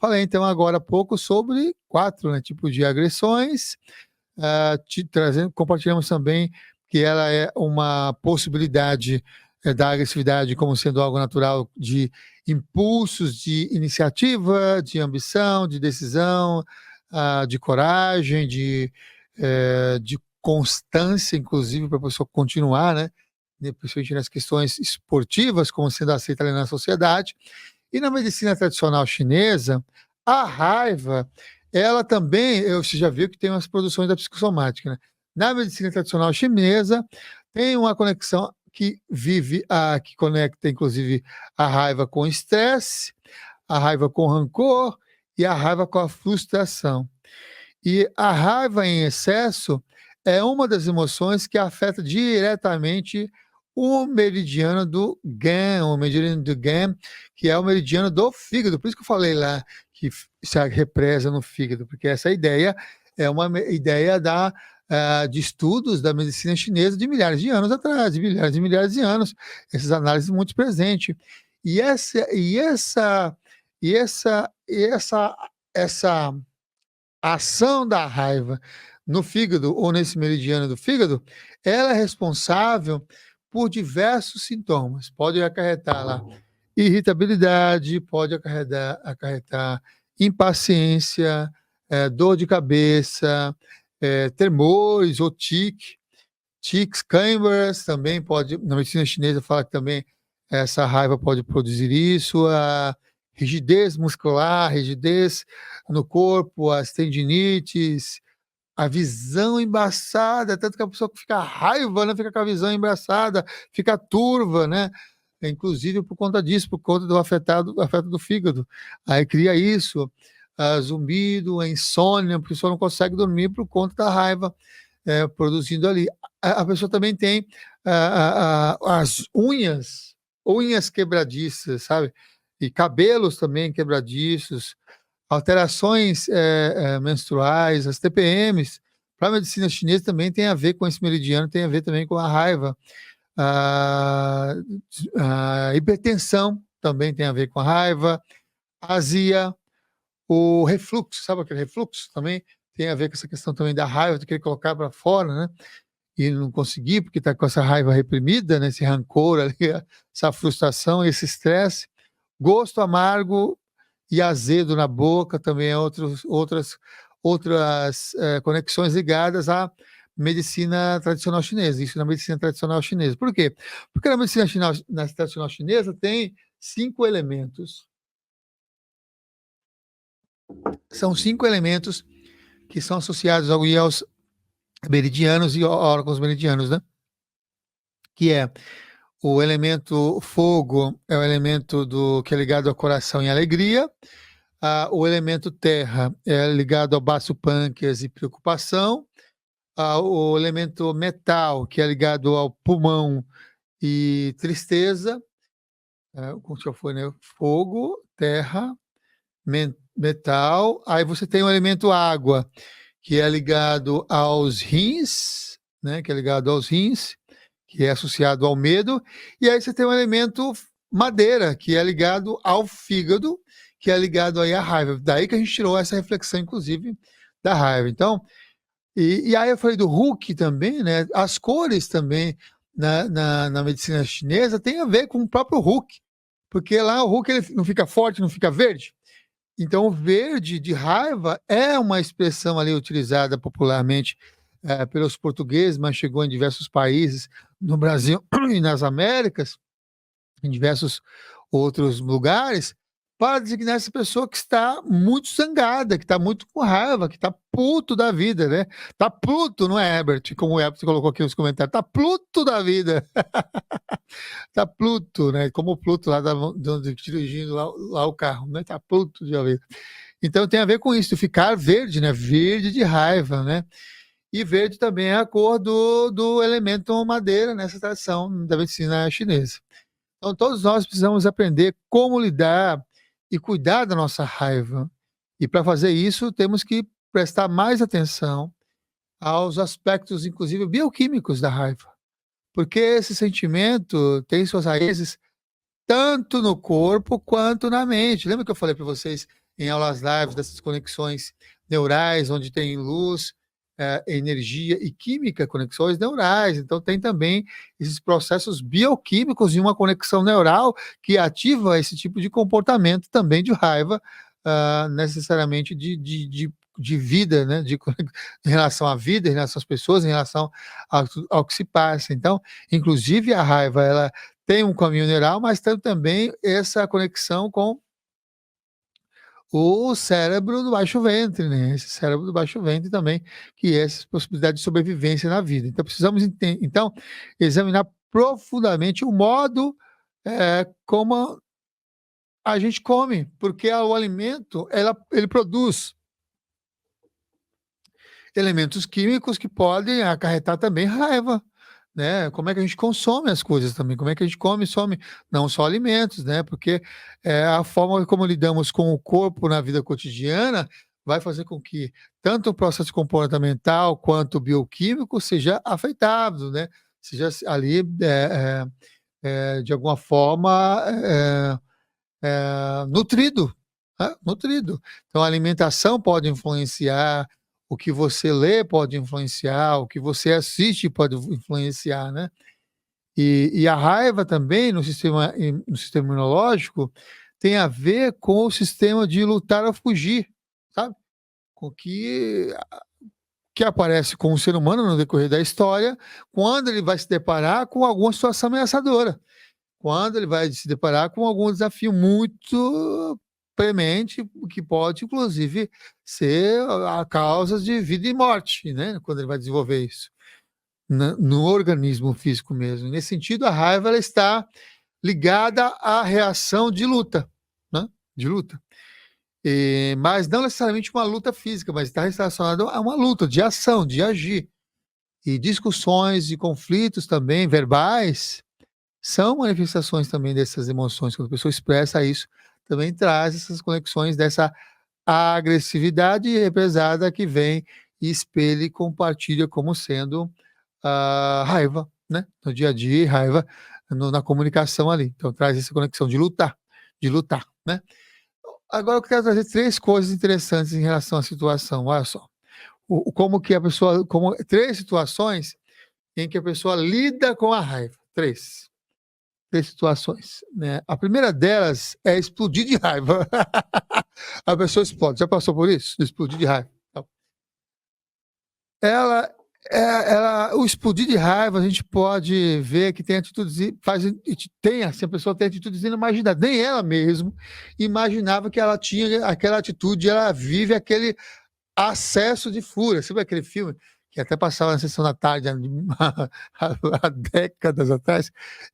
Falei então agora há pouco sobre 4, né, tipos de agressões, compartilhamos também que ela é uma possibilidade da agressividade como sendo algo natural de impulsos de iniciativa, de ambição, de decisão, de coragem, de constância, inclusive, para a pessoa continuar, né? Principalmente nas questões esportivas, como sendo aceita ali na sociedade. E na medicina tradicional chinesa, a raiva, ela também, você já viu que tem umas produções da psicossomática, né? Na medicina tradicional chinesa, tem uma conexão que conecta, inclusive, a raiva com o estresse, a raiva com o rancor e a raiva com a frustração. E a raiva em excesso é uma das emoções que afeta diretamente o meridiano do Gan, que é o meridiano do fígado. Por isso que eu falei lá que se represa no fígado, porque essa ideia é uma ideia de estudos da medicina chinesa de milhares de anos atrás, de milhares e milhares de anos, essas análises muito presentes. E essa ação da raiva no fígado ou nesse meridiano do fígado, ela é responsável por diversos sintomas. Pode acarretar lá irritabilidade, pode acarretar impaciência, dor de cabeça, tremores ou tics, câimbras, também pode, na medicina chinesa fala que também essa raiva pode produzir isso, a rigidez muscular, rigidez no corpo, as tendinites, a visão embaçada, tanto que a pessoa fica raiva, né? Fica com a visão embaçada, fica turva, né? Inclusive por conta disso, por conta do afeto do fígado. Aí cria isso, zumbido, a insônia, a pessoa não consegue dormir por conta da raiva produzindo ali. A pessoa também tem as unhas quebradiças, sabe? E cabelos também quebradiços, alterações menstruais, as TPMs, para a medicina chinesa também tem a ver com esse meridiano, tem a ver também com a raiva. A hipertensão também tem a ver com a raiva, azia, o refluxo, sabe aquele refluxo também? Tem a ver com essa questão também da raiva, de querer colocar para fora, né? E não conseguir, porque está com essa raiva reprimida, né? Esse rancor ali, essa frustração, esse estresse. Gosto amargo e azedo na boca também é outras conexões ligadas à medicina tradicional chinesa. Isso na medicina tradicional chinesa. Por quê? Porque na medicina tradicional chinesa tem 5 elementos. São 5 elementos que são associados aos meridianos e órgãos meridianos, né? Que é o elemento fogo, é o elemento que é ligado ao coração e alegria. O elemento terra é ligado ao baço pâncreas e preocupação. O elemento metal, que é ligado ao pulmão e tristeza. Como já foi, né? Fogo, terra, metal. Aí você tem o elemento água, que é ligado aos rins, né? Que é ligado aos rins, que é associado ao medo. E aí você tem o elemento madeira, que é ligado ao fígado, que é ligado aí à raiva. Daí que a gente tirou essa reflexão, inclusive, da raiva. Então, e aí eu falei do Hulk também, né? As cores também na medicina chinesa tem a ver com o próprio Hulk, porque lá o Hulk ele não fica forte, não fica verde. Então, o verde de raiva é uma expressão ali utilizada popularmente pelos portugueses, mas chegou em diversos países, no Brasil e nas Américas, em diversos outros lugares, para designar essa pessoa que está muito zangada, que está muito com raiva, que está puto da vida, né? Está pluto, não é, Herbert? Como o Herbert colocou aqui nos comentários, está pluto da vida. Está pluto, né? Como o Pluto lá dirigindo lá o carro, né? Está pluto de vida. Então tem a ver com isso, ficar verde, né? Verde de raiva, né? E verde também é a cor do elemento madeira nessa tradição da medicina chinesa. Então, todos nós precisamos aprender como lidar e cuidar da nossa raiva. E para fazer isso, temos que prestar mais atenção aos aspectos, inclusive, bioquímicos da raiva. Porque esse sentimento tem suas raízes tanto no corpo quanto na mente. Lembra que eu falei para vocês em aulas lives dessas conexões neurais, onde tem luz, energia e química, conexões neurais. Então, tem também esses processos bioquímicos de uma conexão neural que ativa esse tipo de comportamento também de raiva, necessariamente de vida, né? Em relação à vida, em relação às pessoas, em relação ao que se passa. Então, inclusive, a raiva, ela tem um caminho neural, mas tem também essa conexão com o cérebro do baixo ventre, né? Esse cérebro do baixo ventre também, que é essa possibilidade de sobrevivência na vida. Então, precisamos então examinar profundamente o modo como a gente come, porque o alimento ele produz elementos químicos que podem acarretar também raiva, né? Como é que a gente consome as coisas também, como é que a gente come não só alimentos, né? Porque a forma como lidamos com o corpo na vida cotidiana vai fazer com que tanto o processo comportamental quanto o bioquímico seja afetado, né? Seja ali, de alguma forma, nutrido, né? Nutrido. Então, a alimentação pode influenciar, o que você lê pode influenciar, o que você assiste pode influenciar, né? E a raiva também no sistema imunológico tem a ver com o sistema de lutar ou fugir, sabe? Com que aparece com o ser humano no decorrer da história, quando ele vai se deparar com alguma situação ameaçadora, quando ele vai se deparar com algum desafio muito premente, que pode, inclusive, ser a causa de vida e morte, né? Quando ele vai desenvolver isso no organismo físico mesmo. Nesse sentido, a raiva ela está ligada à reação de luta, né? De luta. Mas não necessariamente uma luta física, mas está relacionada a uma luta de ação, de agir. E discussões e conflitos também verbais são manifestações também dessas emoções. Quando a pessoa expressa isso, também traz essas conexões dessa agressividade represada que vem e espelha e compartilha como sendo raiva, né? No dia a dia, raiva na comunicação ali. Então traz essa conexão de lutar, né? Agora eu quero trazer 3 coisas interessantes em relação à situação. Olha só, como que a pessoa, como 3 situações em que a pessoa lida com a raiva. 3 situações, né? A primeira delas é explodir de raiva. A pessoa explode. Já passou por isso? Explodir de raiva. Então, o explodir de raiva, a gente pode ver que tem atitudes, assim, a pessoa tem atitudes inimagináveis. Nem ela mesmo imaginava que ela tinha aquela atitude, ela vive aquele acesso de fúria. Sabe aquele filme que até passava na sessão da tarde há décadas atrás,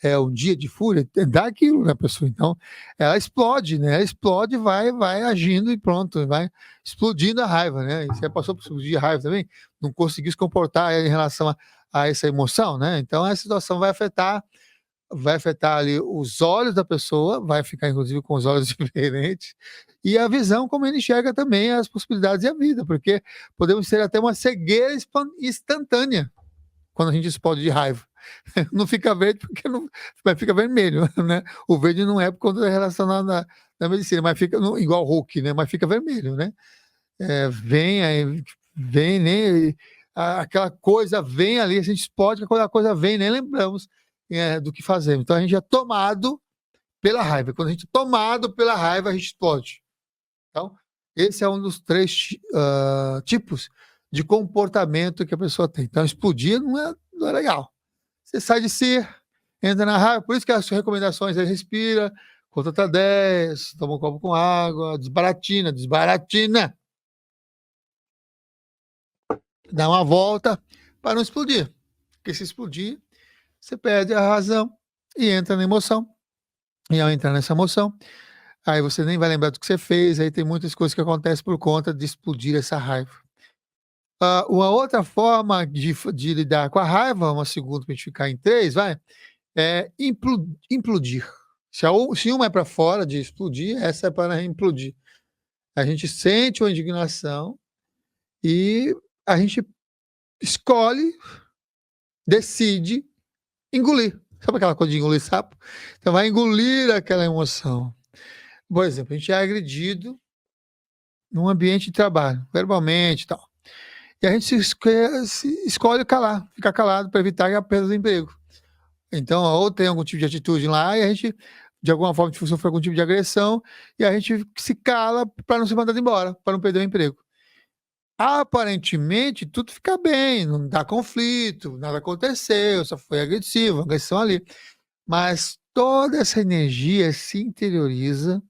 Um Dia de Fúria? Dá aquilo na pessoa. Então, ela explode, né? Ela explode, vai agindo e pronto, vai explodindo a raiva, né? E você passou por explodir de raiva também? Não conseguiu se comportar em relação a essa emoção, né? Então, a situação vai afetar ali os olhos da pessoa, vai ficar inclusive com os olhos diferentes, e a visão como ele enxerga também as possibilidades e a vida, porque podemos ter até uma cegueira instantânea quando a gente explode de raiva. Não fica verde porque não, mas fica vermelho, né? O verde não é por conta da relação na medicina, mas fica igual Hulk, né? Mas fica vermelho, né? Vem, né? Aquela coisa vem ali, a gente explode, a coisa vem, nem lembramos do que fazemos. Então a gente é tomado pela raiva. Quando a gente é tomado pela raiva, a gente explode. Então, esse é um dos 3 tipos de comportamento que a pessoa tem. Então, explodir não é legal. Você sai de si, entra na raiva. Por isso que as recomendações é respira, conta até 10, toma um copo com água, desbaratina, dá uma volta para não explodir. Porque se explodir, você perde a razão e entra na emoção. E ao entrar nessa emoção, aí você nem vai lembrar do que você fez, aí tem muitas coisas que acontecem por conta de explodir essa raiva. Uma outra forma de lidar com a raiva, uma segunda para a gente ficar em 3, é implodir. Se uma é para fora de explodir, essa é para implodir. A gente sente uma indignação e a gente escolhe, decide engolir. Sabe aquela coisa de engolir sapo? Então vai engolir aquela emoção. Por exemplo, a gente é agredido num ambiente de trabalho, verbalmente e tal. E a gente se escolhe calar, ficar calado para evitar a perda do emprego. Então, ou tem algum tipo de atitude lá e a gente, de alguma forma, sofre algum tipo de agressão e a gente se cala para não ser mandado embora, para não perder o emprego. Aparentemente, tudo fica bem, não dá conflito, nada aconteceu, só foi agressivo, agressão ali. Mas toda essa energia se interioriza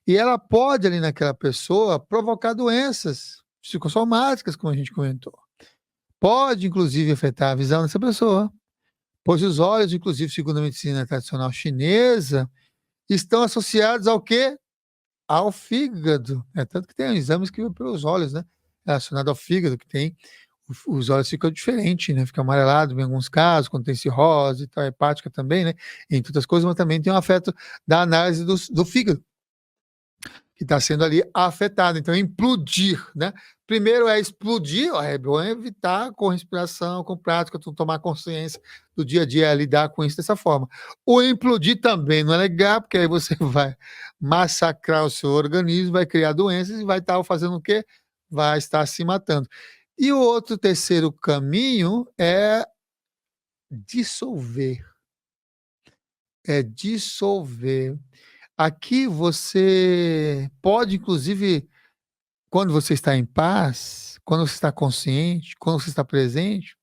e ela pode, ali naquela pessoa, provocar doenças psicossomáticas, como a gente comentou. Pode, inclusive, afetar a visão dessa pessoa, pois os olhos, inclusive, segundo a medicina tradicional chinesa, estão associados ao quê? Ao fígado. É tanto que tem exames que vão pelos olhos, né? Relacionado ao fígado, que tem os olhos ficam diferentes, né? Fica amarelado em alguns casos, quando tem cirrose e tal, hepática também, né? Entre outras coisas, mas também tem um afeto da análise do fígado, que está sendo ali afetado. Então, implodir, né? Primeiro é explodir, ó, é bom evitar com respiração, com prática, tu tomar consciência do dia a dia, lidar com isso dessa forma. O implodir também não é legal, porque aí você vai massacrar o seu organismo, vai criar doenças e vai estar fazendo o quê? Vai estar se matando. E o outro terceiro caminho é dissolver. É dissolver. Aqui você pode, inclusive, quando você está em paz, quando você está consciente, quando você está presente,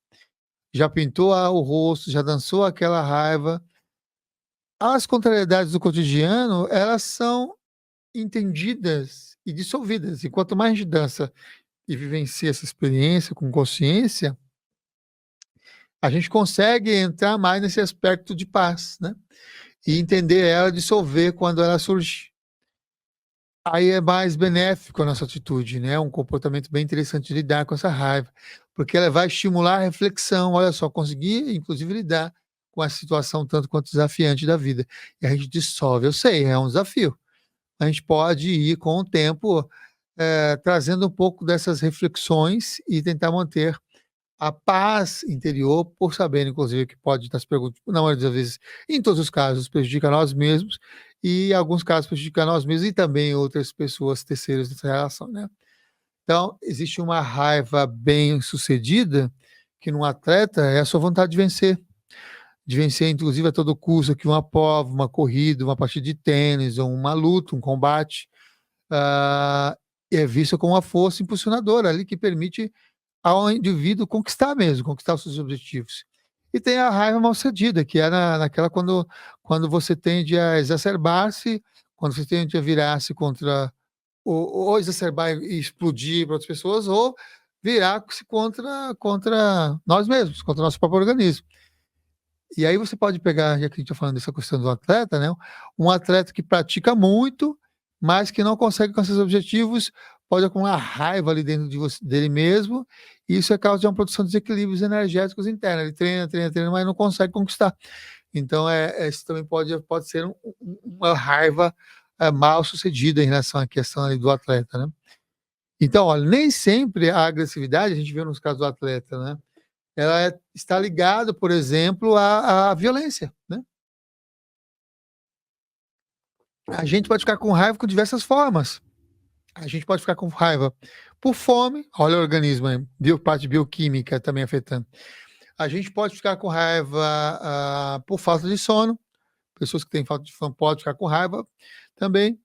já pintou o rosto, já dançou aquela raiva. As contrariedades do cotidiano, elas são entendidas e dissolvidas. E quanto mais a gente dança e vivencia essa experiência com consciência, a gente consegue entrar mais nesse aspecto de paz, né? E entender ela, dissolver quando ela surge. Aí é mais benéfico a nossa atitude, né? Um comportamento bem interessante de lidar com essa raiva, porque ela vai estimular a reflexão. Olha só, conseguir, inclusive, lidar com a situação tanto quanto desafiante da vida. E a gente dissolve. Eu sei, é um desafio. A gente pode ir com o tempo trazendo um pouco dessas reflexões e tentar manter a paz interior, por saber, inclusive, que pode estar se perguntando, na maioria das vezes, em todos os casos, prejudica nós mesmos, e em alguns casos prejudica nós mesmos e também outras pessoas terceiras nessa relação, né? Então, existe uma raiva bem sucedida, que num atleta é a sua vontade de vencer, inclusive, a todo custo, que uma prova, uma corrida, uma partida de tênis, ou uma luta, um combate, ah, é vista como uma força impulsionadora ali que permite ao indivíduo conquistar mesmo, conquistar os seus objetivos. E tem a raiva mal-cedida, que é naquela quando você tende a exacerbar-se, quando você tende a virar-se contra ou exacerbar e explodir para outras pessoas, ou virar-se contra nós mesmos, contra o nosso próprio organismo. E aí você pode pegar, já que a gente está falando dessa questão do atleta, né? Um atleta que pratica muito, mas que não consegue com seus objetivos, pode acumular raiva ali dentro dele mesmo, e isso é causa de uma produção de desequilíbrios energéticos internos. Ele treina, treina, treina, mas não consegue conquistar. Então, isso também pode ser uma raiva mal sucedida em relação à questão ali do atleta, né? Então, olha, nem sempre a agressividade, a gente vê nos casos do atleta, né? Ela está ligada, por exemplo, à violência, né? A gente pode ficar com raiva com diversas formas. A gente pode ficar com raiva por fome, olha o organismo aí, parte bioquímica também afetando. A gente pode ficar com raiva por falta de sono, pessoas que têm falta de sono podem ficar com raiva também.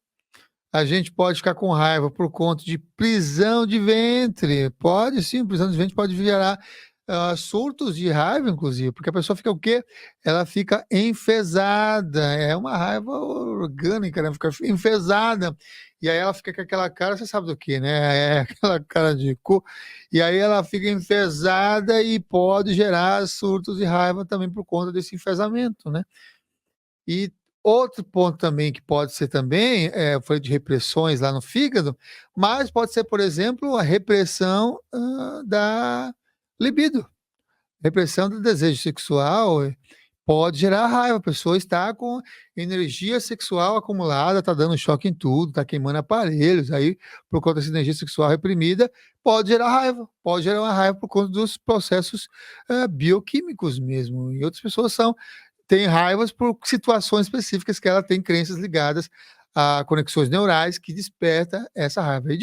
A gente pode ficar com raiva por conta de prisão de ventre, pode sim, prisão de ventre pode virar surtos de raiva, inclusive, porque a pessoa fica o quê? Ela fica enfesada, é uma raiva orgânica, né? Fica enfesada, e aí ela fica com aquela cara, você sabe do que, né? É aquela cara de cu, e aí ela fica enfesada e pode gerar surtos de raiva também por conta desse enfesamento, né? E outro ponto também que pode ser também, eu falei de repressões lá no fígado, mas pode ser, por exemplo, a repressão da libido. Repressão do desejo sexual pode gerar raiva. A pessoa está com energia sexual acumulada, está dando choque em tudo, está queimando aparelhos. Aí, por conta dessa energia sexual reprimida, pode gerar raiva. Pode gerar uma raiva por conta dos processos bioquímicos mesmo. E outras pessoas têm raivas por situações específicas que ela tem crenças ligadas a conexões neurais que desperta essa raiva. E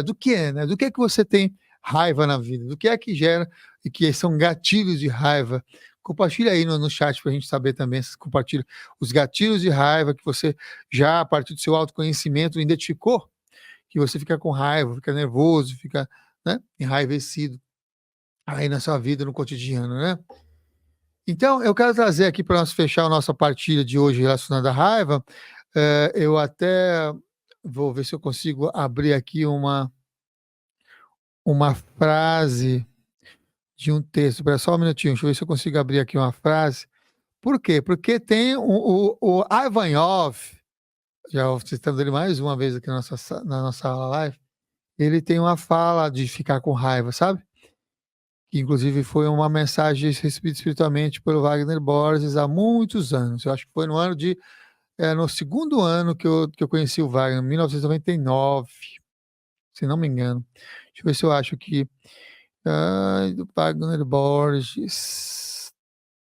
do que é, né? Do que é que você tem raiva na vida? Do que é que gera e que são gatilhos de raiva? Compartilha aí no chat para a gente saber também, compartilha os gatilhos de raiva que você já, a partir do seu autoconhecimento, identificou, que você fica com raiva, fica nervoso, fica, né, enraivecido aí na sua vida, no cotidiano, né? Então, eu quero trazer aqui para nós fechar a nossa partilha de hoje relacionada à raiva. Eu até vou ver se eu consigo abrir aqui uma frase de um texto. Espera só um minutinho, deixa eu ver se eu consigo abrir aqui uma frase. Por quê? Porque tem o Ivanov, já citando ele mais uma vez aqui na nossa live, ele tem uma fala de ficar com raiva, sabe? Que inclusive foi uma mensagem recebida espiritualmente pelo Wagner Borges há muitos anos. Eu acho que foi no segundo ano que eu conheci o Wagner, 1999, se não me engano. Deixa eu ver se eu acho aqui. Do Wagner Borges.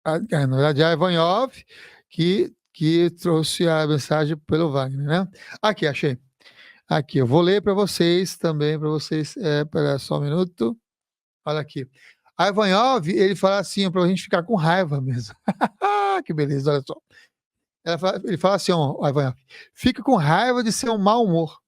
Na verdade, é Ivanov que trouxe a mensagem pelo Wagner, né? Aqui, achei. Aqui, eu vou ler para vocês também, para vocês. Espera só um minuto. Olha aqui. A Ivanov, ele fala assim, para a gente ficar com raiva mesmo. Que beleza, olha só. Ele fala assim, ó, Ivanov, fica com raiva de seu mau humor.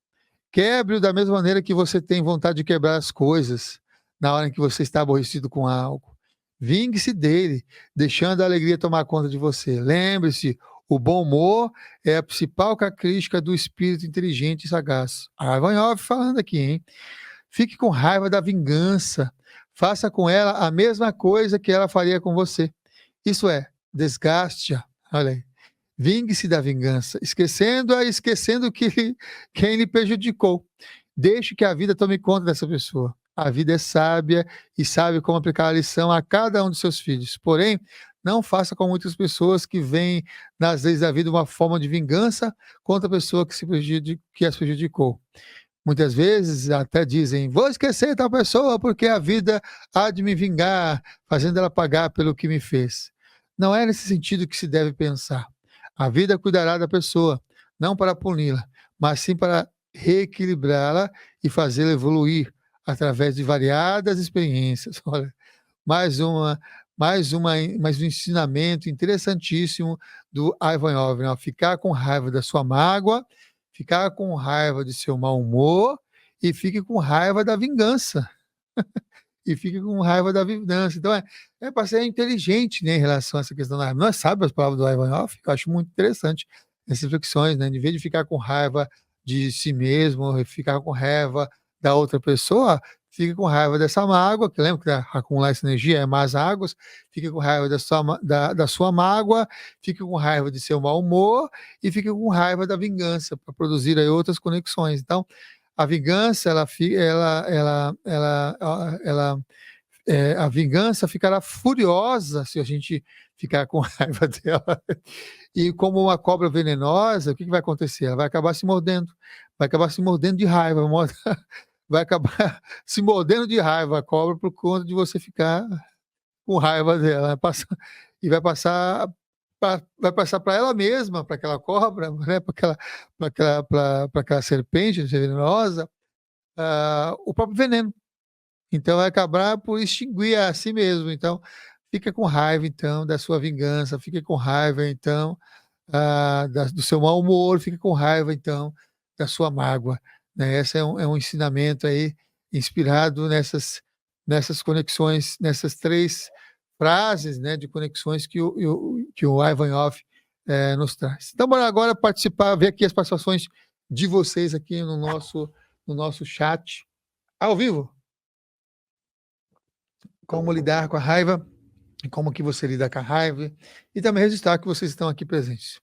Quebre-o da mesma maneira que você tem vontade de quebrar as coisas na hora em que você está aborrecido com algo. Vingue-se dele, deixando a alegria tomar conta de você. Lembre-se, o bom humor é a principal característica do espírito inteligente e sagaz. A Ivanov falando aqui, hein? Fique com raiva da vingança. Faça com ela a mesma coisa que ela faria com você. Isso é, desgaste-a. Olha aí. Vingue-se da vingança, esquecendo quem lhe prejudicou. Deixe que a vida tome conta dessa pessoa. A vida é sábia e sabe como aplicar a lição a cada um dos seus filhos. Porém, não faça como muitas pessoas que veem nas leis da vida uma forma de vingança contra a pessoa que as prejudicou. Muitas vezes até dizem, vou esquecer tal pessoa porque a vida há de me vingar, fazendo ela pagar pelo que me fez. Não é nesse sentido que se deve pensar. A vida cuidará da pessoa, não para puni-la, mas sim para reequilibrá-la e fazê-la evoluir através de variadas experiências. Olha, mais um ensinamento interessantíssimo do Ivanov, né? Ficar com raiva da sua mágoa, ficar com raiva de seu mau humor e fique com raiva da vingança. E fique com raiva da vingança. Então, para ser inteligente, né, em relação a essa questão da raiva. Nós sabemos as palavras do Ivanov, eu acho muito interessante essas reflexões, né? Em vez de ficar com raiva de si mesmo, ficar com raiva da outra pessoa, fique com raiva dessa mágoa, que lembra que acumular essa energia é más águas, fique com raiva da sua mágoa, fique com raiva de seu mau humor e fique com raiva da vingança, para produzir aí outras conexões. Então, a vingança, a vingança ficará furiosa se a gente ficar com raiva dela. E como uma cobra venenosa, o que vai acontecer? Ela vai acabar se mordendo. Vai acabar se mordendo de raiva. Vai acabar se mordendo de raiva a cobra por conta de você ficar com raiva dela. E vai passar para ela mesma, para aquela cobra, né? Para aquela serpente venenosa, o próprio veneno. Então vai acabar por extinguir a si mesmo. Então, fica com raiva, então, da sua vingança, fica com raiva, então, do seu mau humor, fica com raiva, então, da sua mágoa. Né? Esse é um ensinamento aí, inspirado nessas conexões, nessas 3 frases, né, de conexões que o Ivanov nos traz. Então, bora agora participar, ver aqui as participações de vocês aqui no nosso chat, ao vivo. Como lidar com a raiva, como que você lida com a raiva, e também registrar que vocês estão aqui presentes.